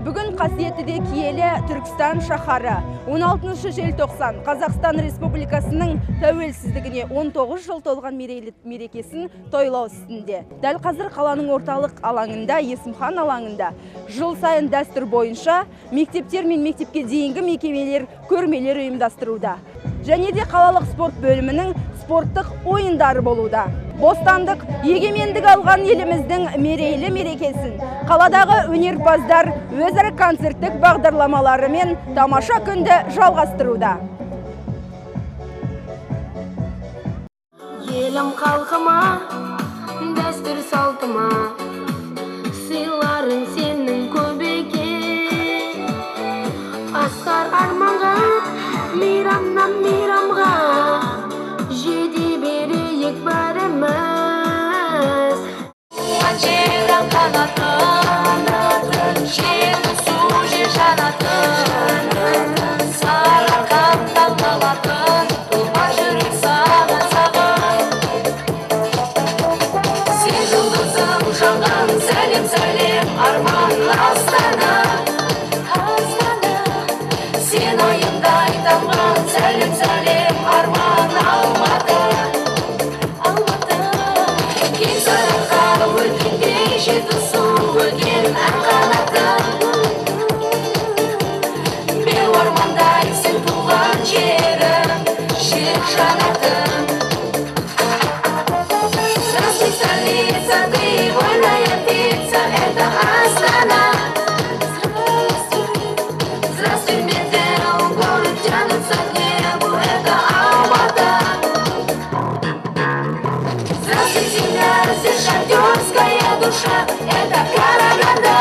Бүгін қасиетіде киелі Түркістан шаһары 16 желтоқсан Қазақстан Республикасының тәуелсіздігіне 19 жыл толған мерекесін тойлау үстінде. Дәл қазір қаланың орталық алаңында, Есімхан алаңында жыл сайын дәстүр бойынша мектептер мен мектепке дейінгі мекемелер көрмелер ұйымдастыруда. Және де қалалық спорт бөлімінің спорттық ойындары болуда. Бостандық, егемендік алған еліміздің мерейлі мерекесін қаладағы өнерпаздар өзара концерттік бағдарламаларымен тамаша күнді жалғастыруда. Елім халқыма, дәстүр салтыма, сыйларың сенің көп екен. Асқар арманға, мейрамнан мейрамға, жете берейік бәріміз. Жердің қанатын, жер су жер жанатын, сарқамдан қалатын, тума жүрек саған саған. Сен жұлдызым жанған, сәлем сәлем арман астана. Сен ойымдай тамған, сәлем сәлем арман Алматы. Кең сарайға өткенде жетісу өген ән қанаты. Бел ормандай сен туған жерім, жер жанатым. Здравствуй, столица, ты вольная птица, это Астана. Здравствуй, Медеу, город тянутся к небу, это Алматы. Здравствуй, земля, здесь шахтерская душа, это Караганда.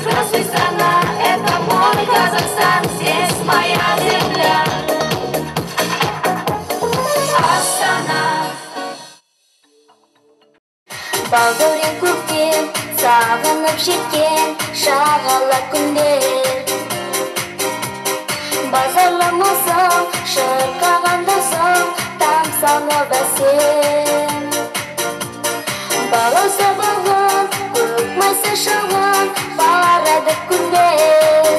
Здравствуй, страна, это мой Казахстан, здесь моя земля. Астана. Балдырын көктем, сағынып жеткен шағала күндер. Базарламасам, шырқағанда соң, таң салып әсем. Бала сабағын, көк майса шағын, барады күндер.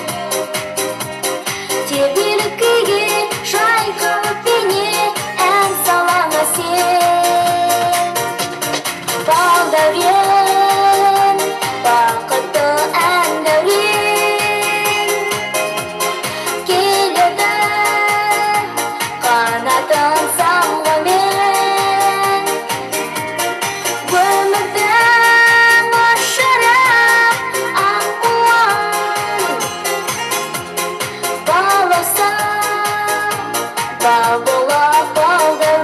Тербелі күйге, шайқылып бейне, ән салаңа сен. Бал дәурен, бақытты ән дәурен. Келеді қанатын самғымен. Өмірдің ұшырып ақ қуан. Баласа, бал болып бал дәурен.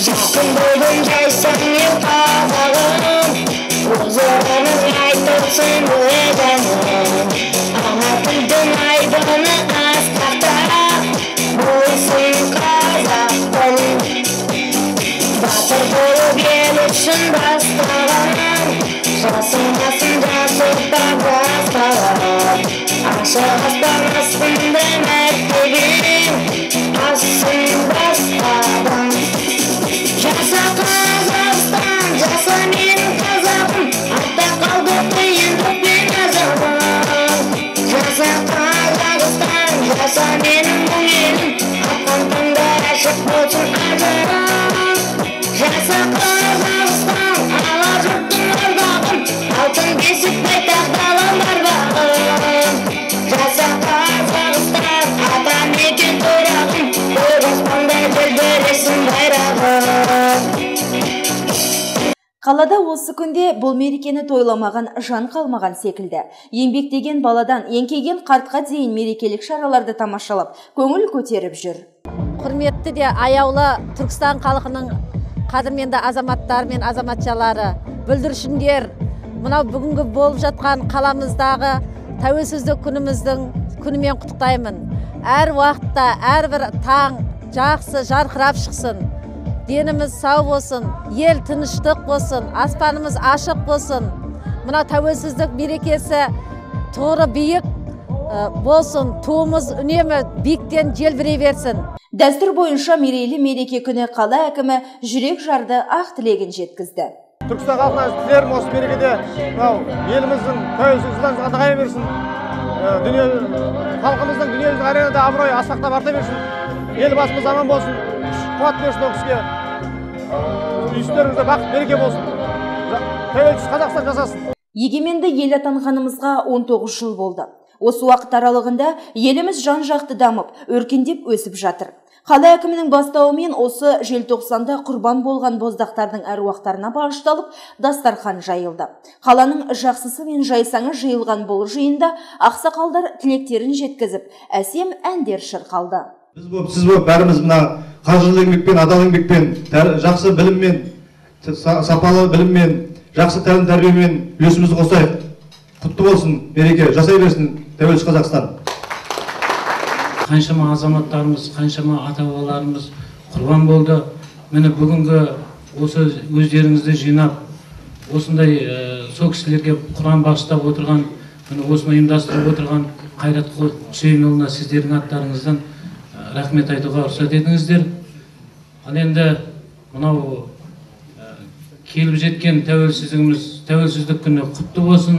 Жақын болдың жайсың ел қазағым, өзірінің айтылсын өзінің. Ана тілдің айдыны асқақтап, болсын қазақтың. Батыр болып ел үшін бастаған, жасымдасын жасықта бастаған. Ашық аспан астында мәртебең, асын бастаған. Жаса Қазақстан, жаса менің қазағым, артта қалды қиындықпен азабым. Жаса Қазақстан, жаса менің бұл елім, атқан таңда ашық болсын ажарым. Жаса Қазақстан, ала жұрттың ардағым, алтын бесік байтақ Қалада осы күнде бұл мерекені тойламаған жан қалмаған секілді. Еңбектеген баладан еңкейген қартқа дейін мерекелік шараларды тамашалап, көңіл көтеріп жүр. Құрметті де аяулы Түркістан халқының қадірменді азаматтары мен азаматшалары, бүлдіршіндер, мынау бүгінгі болып жатқан қаламыздағы тәуелсіздік күніміздің күнімен құттықтаймын. Әр уақытта, әрбір таң жақсы жарқырап шықсын. Деніміз сау болсын, ел тыныштық болсын, аспанымыз ашық болсын. Мына тәуелсіздік мерекесі туыры биік болсын, туымыз үнемі биіктен желбірей берсін. Дәстүр бойынша мерейлі мереке күні қала әкімі жүрек жарды ақ тілегін жеткізді. Түркістан халқына тілерім осы мерекеде еліміздің тәуелсіздігін нығая берсін. Халқымыздың дүниежүзілік аренада абыройы асқақтап арта берсін. Елбасымыз аман болсын. Қуат берсін ол кісіге. Үйсіздеріңізде бақыт береке болсын. Тәуелсіз Қазақстан жасасын. Егеменді ел атанғанымызға 19 жыл болды. Осы уақыт аралығында еліміз жан-жақты дамып, өркендеп өсіп жатыр. Қала әкімінің бастауымен осы желтоқсанда құрбан болған боздақтардың әруақтарына бағышталып, дастархан жайылды. Қаланың жақсысы мен жайсаңы жиылған бұл жиында ақсақалдар тілектерін жеткізіп, әсем әндер шырқалды. Біз болып, сіз болып, бәріміз мына қажырлы еңбекпен, адал еңбекпен, жақсы біліммен, сапалы біліммен, жақсы тәлім тәрбиемен үлесімізді қосайық. Құтты болсын, мереке жасай берсін тәуелсіз Қазақстан. Қаншама азаматтарымыз, қаншама ата-бабаларымыз құрбан болды. Міне бүгінгі осы өздеріңізді жинап, осындай сол кісілерге Құран бағыштап отырған, осыны ұйымдастырып отырған Қайрат Құсейінұлына сіздердің аттарыңыздан рахмет айтуға рұқсат етіңіздер. Ал енді мынау келіп жеткен тәуелсіздік күні құтты болсын.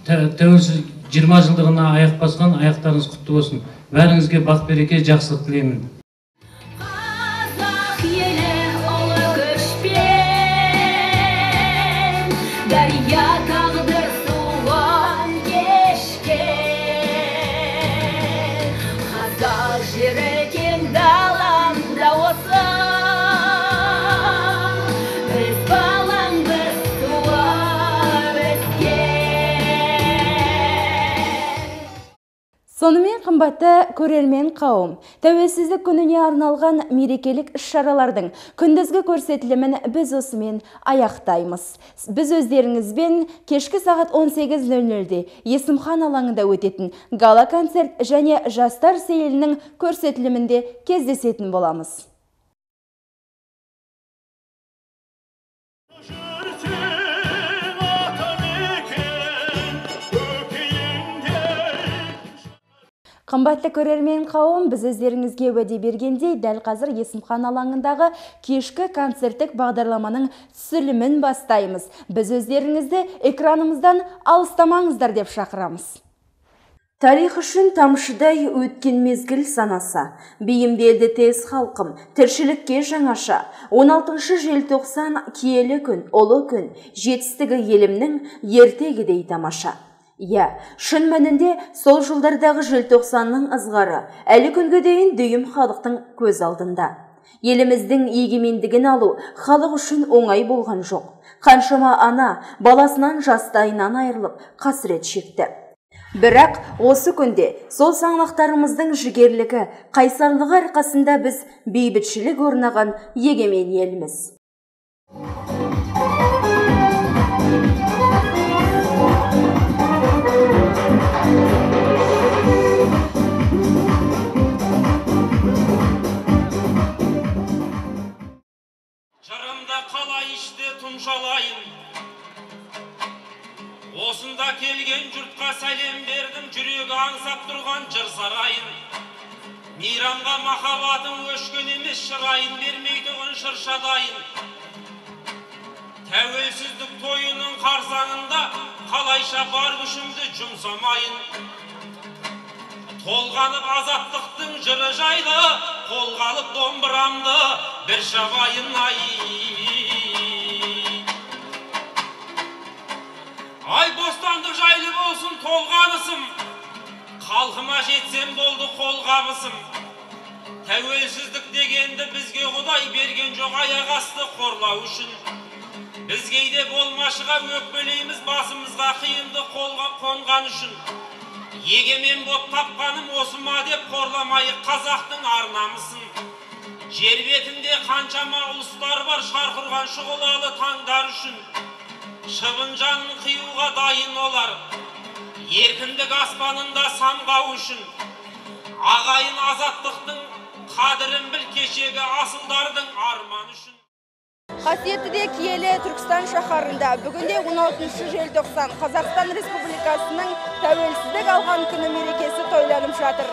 Тәуелсіз 20 жылдығына аяқ басқан, аяқтарыңыз құтты болсын. Бәріңізге бақ береке, жақсылық тілеймін. Қазақ елі ұлы көшпен, дария тағдыр суын кешкен. Қазақ жері кең даламда осы, біз балаңбыз туып өскен. Сонымен қымбатты көрермен қауым, тәуелсіздік күніне арналған мерекелік іс-шаралардың күндізгі көрсетілімін біз осымен аяқтаймыз. Біз өздеріңізбен кешкі сағат 18:00-де Есімхан алаңында өтетін гала-концерт және жастар сейілінің көрсетілімінде кездесетін боламыз. Қымбатты көрермен қауым, біз өздеріңізге уәде бергендей, дәл қазір Есімхан алаңындағы кешкі концерттік бағдарламаның түсірілімін бастаймыз. Біз өздеріңізді экранымыздан алыстамаңыздар деп шақырамыз. Тарих үшін тамшыдай өткен мезгіл санаса, бейімделді тез халқым, тіршілікке жаңаша. 16 желтоқсан киелі күн, ұлы күн, жетістігі елімнің ертегідей тамаша. Иә, шын мәнінде сол жылдардағы желтоқсанның ызғары әлі күнге дейін дүйім халықтың көз алдында. Еліміздің егемендігін алу халық үшін оңай болған жоқ. Қаншама ана баласынан жастайынан айырылып қасірет шекті. Бірақ осы күнде сол саңлақтарымыздың жігерлігі, қайсарлығы арқасында біз бейбітшілік орнаған егемен елміз. Жарымда қалай іште тұмшалайын, осында келген жұртқа сәлем бердім, жүрегі аңсап тұрған жыр сарайын. Мейрамға махаббатым өшкен емес, шырайын бермейтұғын шыршадайын. Тәуелсіздік тойының қарсаңында қалайша бар күшімді жұмсамайын. Толғанып азаттықтың жыры жайлы, қолғалып домбырамды бір шабайын ай. Ай бостандық жайлы болсын толғанысым, халқыма жетсем болды қолғабысым. Тәуелсіздік дегенді бізге Құдай берген жоқ аяқ асты қорлау үшін. Biz кейде болмашыға өкпелейміз басымызға қиынды қолға қонған үшін. Егемен боп тапқаным осы ма деп қорламайы қазақтың арнамысын. Жер бетінде қаншама ұлыстар бар шарқ ұрған шұғылалы таңдар үшін. Шыбын жанын қиюға дайын олар, еркіндік аспанында самғау үшін. Ағайын азаттықтың қадірін біл кешегі асылдардың арман үшін. Қасиетті киелі Түркістан шаһарында бүгінде 16 желтоқсан Қазақстан Республикасының тәуелсіздік алған күні мерекесі тойланып жатыр.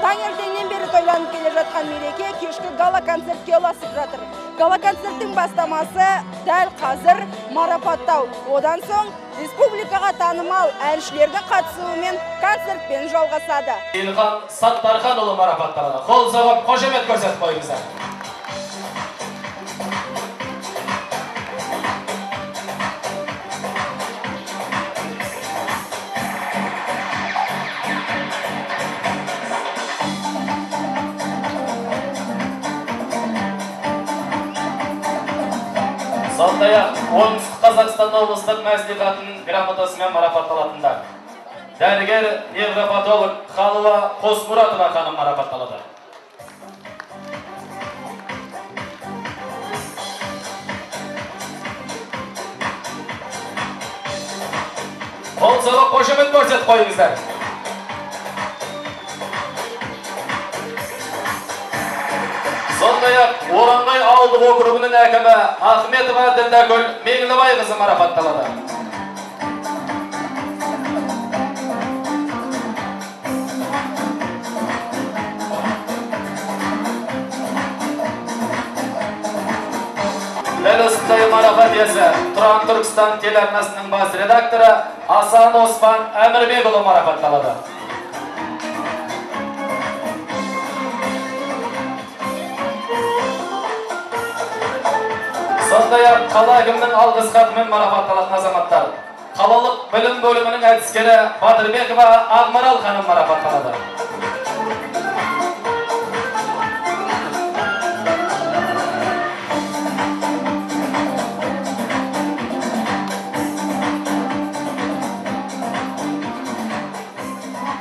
Таңертеңнен бері тойланып келе жатқан мереке кешкі гала-концертке ұласып жатыр. Гала-концерттің бастамасы дәл қазір марапаттау. Одан соң республикаға танымал әншілердің қатысуымен концертпен жалғасады. Елхан Саттарханұлы марапатталады. Қол соғып, қошемет көрсетіп қойыңыздар. Сондай-ақ оңтүстік Қазақстан облыстық мәслихатының грамотасымен марапатталатындар. Дәрігер невропатолог Халыва Қосмұратова ханым марапатталады. Қол соғып қошемет көрсетіп қойыңыздар. Сондай-ақ Оранғай ауылдық округінің әкімі Ахметова Ділдәгүл Меңлібайқызы марапатталады. Дәл осындай марапат иесі Тұран Түркістан телеарнасының бас редакторы Асан Оспан Әмірбекұлы марапатталады. Сондай-ақ қала әкімінің алғыс хатымен марапатталатын азаматтар. Қалалық білім бөлімінің әдіскері Батырбекова Ақмарал ханым марапатталады.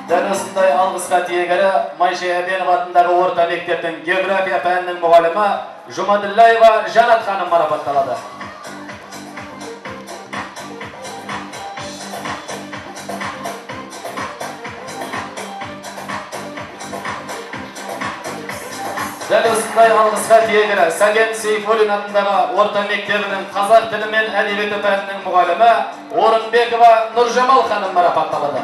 Дәл осындай алғыс хат иегері Майша Әбенов атындағы орта мектептің география пәнінің мұғалімі Жұмаділлаева Жанат ханым марапатталады. Дәл осындай алғыс хат иегері Сәкен Сейфуллин атындағы орта мектебінің қазақ тілі мен әдебиеті пәнінің мұғалімі Орынбекова Нұржамал ханым марапатталады.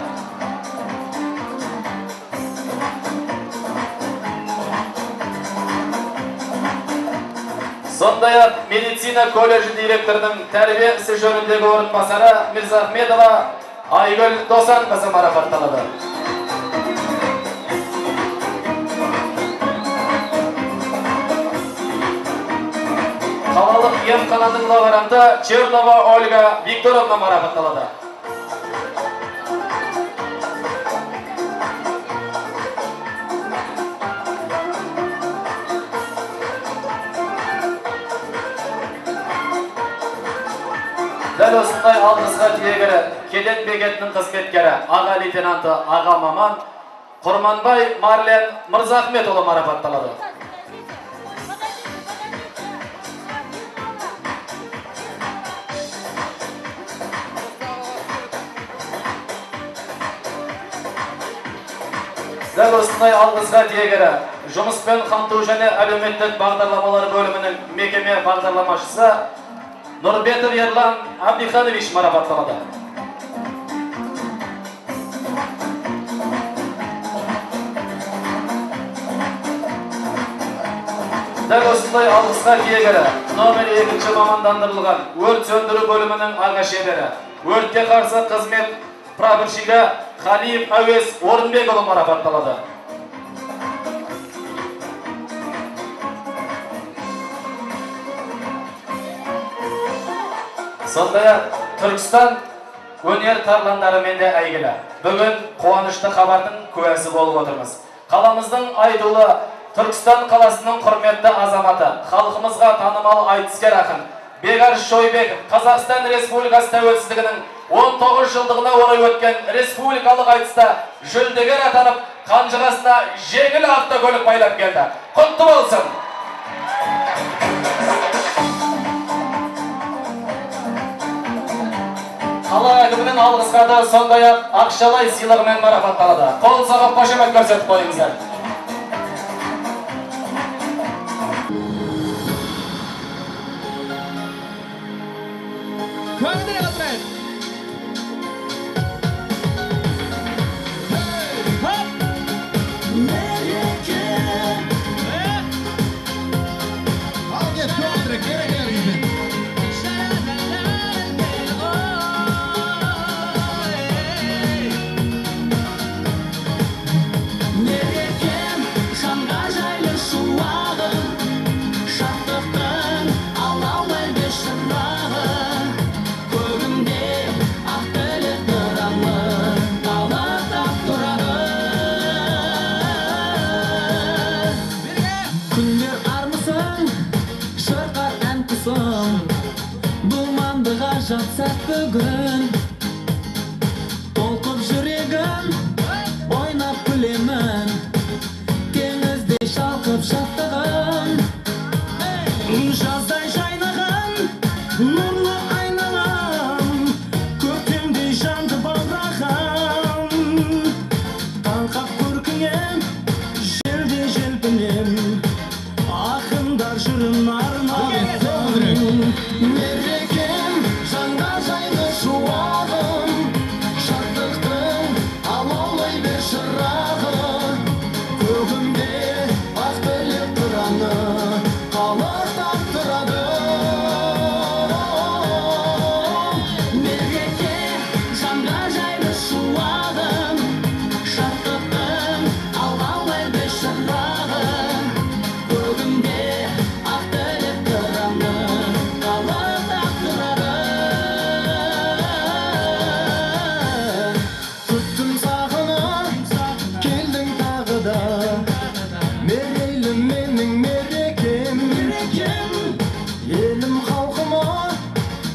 Сондай-ақ медицина колледжі директорының тәрбие ісі жөніндегі орынбасары Мирзахметова Айгүл Досанқызы марапатталады. Қалалық емхананың лауреаты Чернова Ольга Викторовна марапатталады. Дәл осындай алғысқа тиегері кеден бекетінің қызметкері аға лейтенанты аға маман Құрманбай Марлен Мырзахметұлы марапатталады. Дәл осындай алғысқа тиегері жұмыспен қамту және әлеуметтік бағдарламалар бөлімінің мекеме бағдарламашысы Нұрбетов Ерлан Абдиханович марапатталады. Дәл осындай алғысқа тиегері номер 2 мамандандырылған өрт сөндіру бөлімінің аға шебері, өртке қарсы қызмет прапорщигі Халиев Әуес Орынбекұлы марапатталады. Сондай-ақ Түркістан өнер тарландарымен де әйгілі. Бүгін қуанышты хабардың куәсі болып отырмыз. Қаламыздың айтулы Түркістан қаласының құрметті азаматы, халқымызға танымал айтыскер ақын, Бегар Шойбеков Қазақстан Республикасы тәуелсіздігінің 19 жылдығына орай өткен республикалық айтыста жүлдегер атанып, қанжығасына жеңіл автокөлік байлап келді. Құтты болсын! Қала әкімінің алғыс хаты сондай-ақ ақшалай сыйлығымен марапатталды. Қол соғып қошемет көрсетіп қойыңыздар. Бүгін толқып жүрегім ойнап күлемін теңіздей шалқып шаттығым жаздай жайнаған нұрлы айналам көктемдей жанды балдағам қалқап көркіңем желдей желпінем ақындар жырын арналым мерекем жанға жайлы шуағым шаттықтың алаулай бер шырағы көгімде ақ тілек тұраны қалықтап тұрады мереке жанға жайлы шуағым шаттықтың алаулай бер шырағы көгімде ақ тілек тұраны қалықтап тұрады күттім сағынып келдің тағы да мерейлі менің мерекем елім халқыма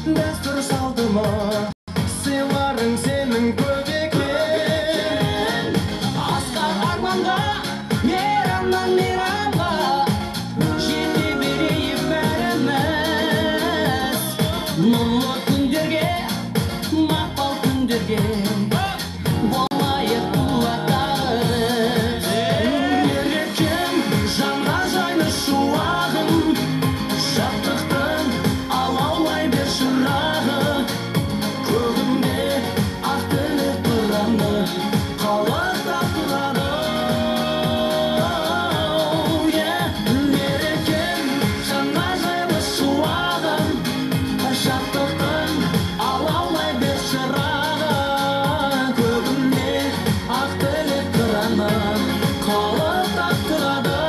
дәстүр салтыма сыйларың сенің көп екен асқар арманға мейрамнан мейрамға жете берейік бәріміз нұрлы күндерге мақпал күндерге болайық қуаттағыз мерекем жанға жайлы шуағым шаттықтың алаулай бер шырағы көгімде ақ тілек тұраны қалықтап тұрады мерекем жанға жайлы шуағым шаттықтың алаулай бер шырағы көгімде ақ тілек тұраны қалықтап тұрады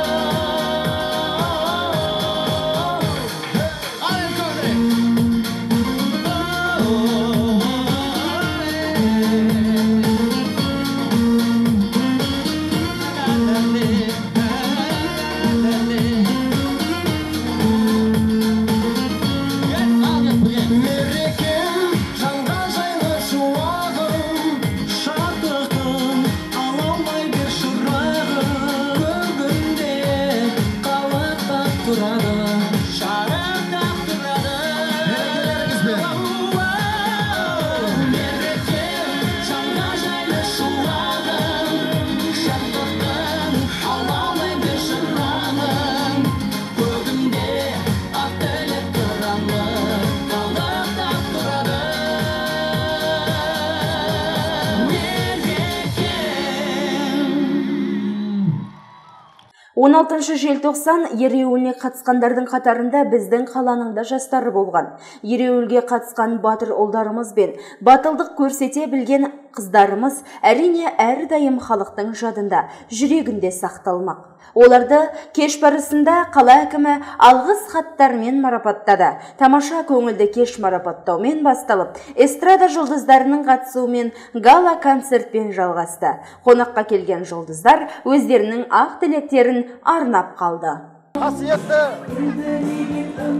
мерекем жанға жайлы шуағым шаттықтың алаулай бер шырағы көгімде қалықтап тұрады шарықтап тұрады мерекем жанға жайлы шуағым шаттықтың алаулай бер шырағы көгімде ақ тілек тұраны қалықтап тұрады мерекем 16 желтоқсан ереуіліне қатысқандардың қатарында біздің қаланың да жастары болған. Ереуілге қатысқан батыр ұлдарымыз бен батылдық көрсете білген қыздарымыз әрине әрдайым халықтың жадында, жүрегінде сақталмақ. Оларды кеш барысында қала әкімі алғыс хаттармен марапаттады. Тамаша көңілді кеш марапаттаумен басталып, эстрада жұлдыздарының қатысуымен гала концертпен жалғасты. Қонаққа келген жұлдыздар өздерінің ақ тілектерін арнап қалды. қасиетті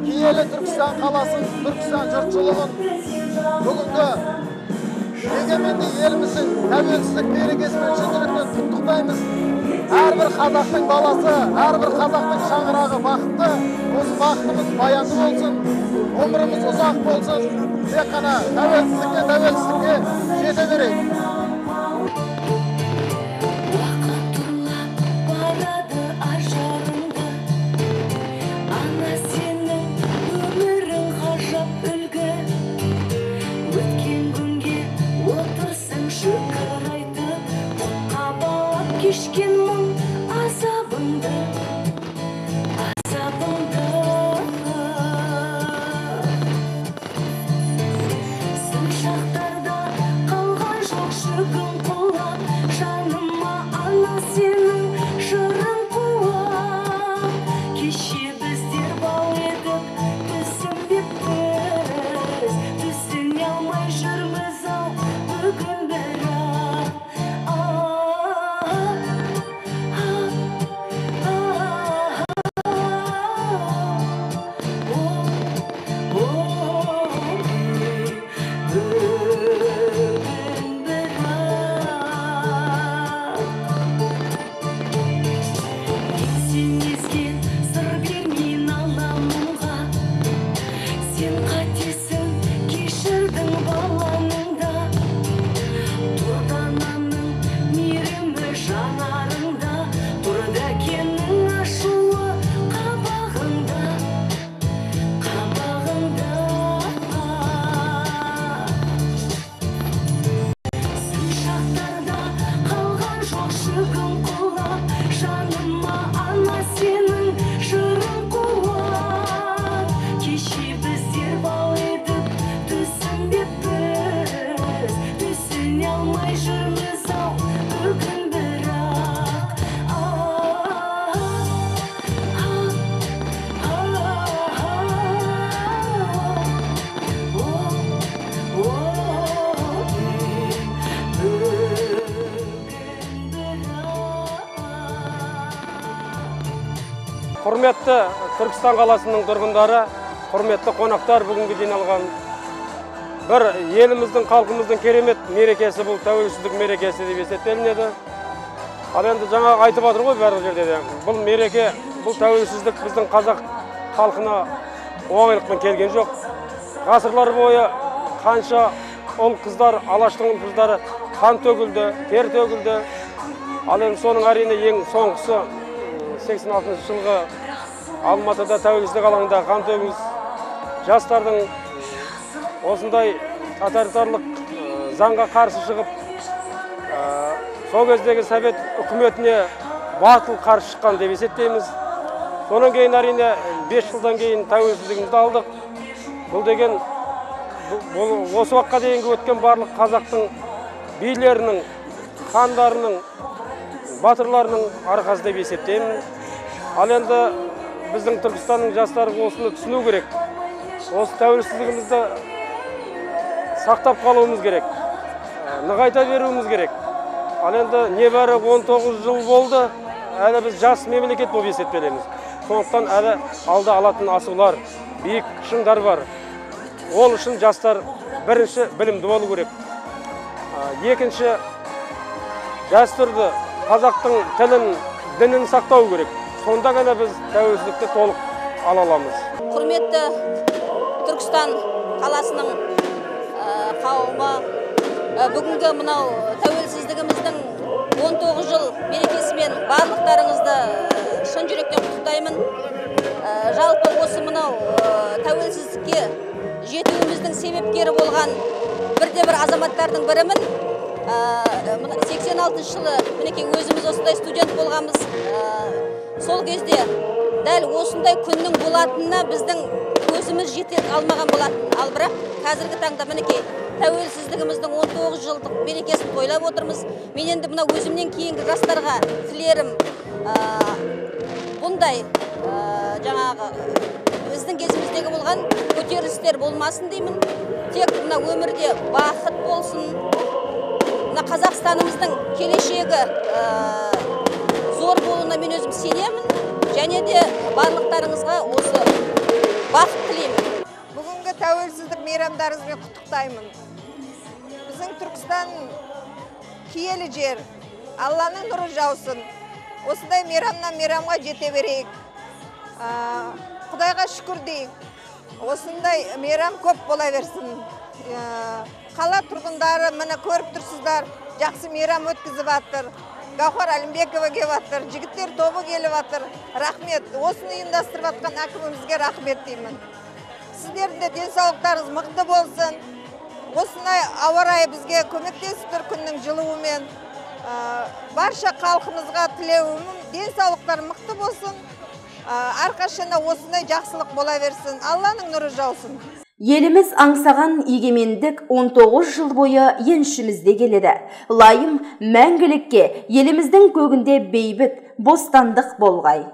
киелі Түркістан қаласын, Түркістан жұртшылығын бүгінгі егеменді еліміздің тәуелсіздік мерекесімен шын жүректен құттықтаймыз. Әрбір қазақтың баласы, әрбір қазақтың шаңырағы бақытты, осы бақытымыз баянды болсын, өміріміз ұзақ болсын, тек қана тәуелсіздікке жете берейік. Кешкен мұң азабыңды Сын шақтарда қалған жоқ шүгін құлап Жаныма ана сенің жырын қуап Кеше біздер бал едік түсінбеппіз Түсіне алмай жүрміз ау бүгін бірақ Құрметті Түркістан қаласының тұрғындары, құрметті қонақтар, бүгінгі жиналған бір еліміздің, халқымыздың керемет мерекесі бұл тәуелсіздік мерекесі деп есептелінеді. Ал енді жаңа айтып отыр ғой барлық жерде де. Бұл мереке, бұл тәуелсіздік біздің қазақ халқына оңайлықпен келген жоқ. Ғасырлар бойы қанша ұл қыздар, алаштың ұл қыздары қан төгілді, тер төгілді. Ал енді соның әрине ең соңғысы 86 жылғы Алматыда тәуелсіздік алаңында қан төгіліс жастардың осындай тоталитарлық заңға қарсы шығып, сол кездегі совет үкіметіне батыл қарсы шыққан деп есептейміз. Содан кейін әрине 5 жылдан кейін тәуелсіздігімізді алдық. Бұл деген осы уақытқа дейінгі өткен барлық қазақтың билерінің, хандарының, батырларының арқасы деп есептеймін. Ал енді біздің Түркістанның жастары осыны түсіну керек. Осы тәуелсіздігімізді сақтап қалуымыз керек. Нығайта беруіміз керек. Ал енді небәрі 19 жыл болды, әлі біз жас мемлекет болып есептелеміз. Сондықтан әлі алда алатын асулар, биік шыңдар бар. Ол үшін жастар бірінші білімді болу керек. Екінші, дәстүрді, қазақтың тілін, дінін сақтау керек. Сонда ғана біз тәуелсіздікті толық ала аламыз. Құрметті Түркістан қаласының қауымы, бүгінгі мынау тәуелсіздігіміздің 19 жыл мерекесімен барлықтарыңызды шын жүректен құттықтаймын. Жалпы осы мынау тәуелсіздікке жетуіміздің себепкері болған бірде-бір азаматтардың бірімін. 86 жылы мінекей өзіміз осындай студент болғанбыз. Сол кезде дәл осындай күннің болатынына біздің көзіміз жете алмаған болатын. Ал бірақ қазіргі таңда мінекей тәуелсіздігіміздің 19 жылдық мерекесін тойлап отырмыз. Мен енді мына өзімнен кейінгі жастарға тілерім бұндай жаңағы біздің кезіміздегі болған көтерілістер болмасын деймін. Тек мына өмірде бақыт болсын. Мына Қазақстанымыздың келешегі зор болуына мен өзім сенемін. және де барлықтарыңызға осы бақыт тілеймін. Бүгінгі тәуелсіздік мейрамдарыңызбен құттықтаймын. Біздің Түркістан киелі жер, Алланың нұры жаусын. Осындай мейрамнан мейрамға жете берейік. Құдайға шүкір дейік. Осындай мейрам көп бола берсін. Қала тұрғындары мені көріп тұрсыздар, жақсы мейрам өткізіп атыр. Гаухар Әлімбекова келіп атыр, жігіттер тобы келіп атыр. Рахмет. Осыны ұйымдастырып атқан әкімімізге рахмет деймін. Сіздердің де денсаулықтарыңыз мықты болсын. Осындай ауа райы бізге көмектесіп тұр күннің жылуымен. Барша халқымызға тілеуім, денсаулықтар мықты болсын. Әрқашанда осындай жақсылық бола берсін. Алланың нұры жаусын. Еліміз аңсаған егемендік 19 жыл бойы еншімізде келеді. Лайым мәңгілікке, еліміздің көгінде бейбіт, бостандық болғай.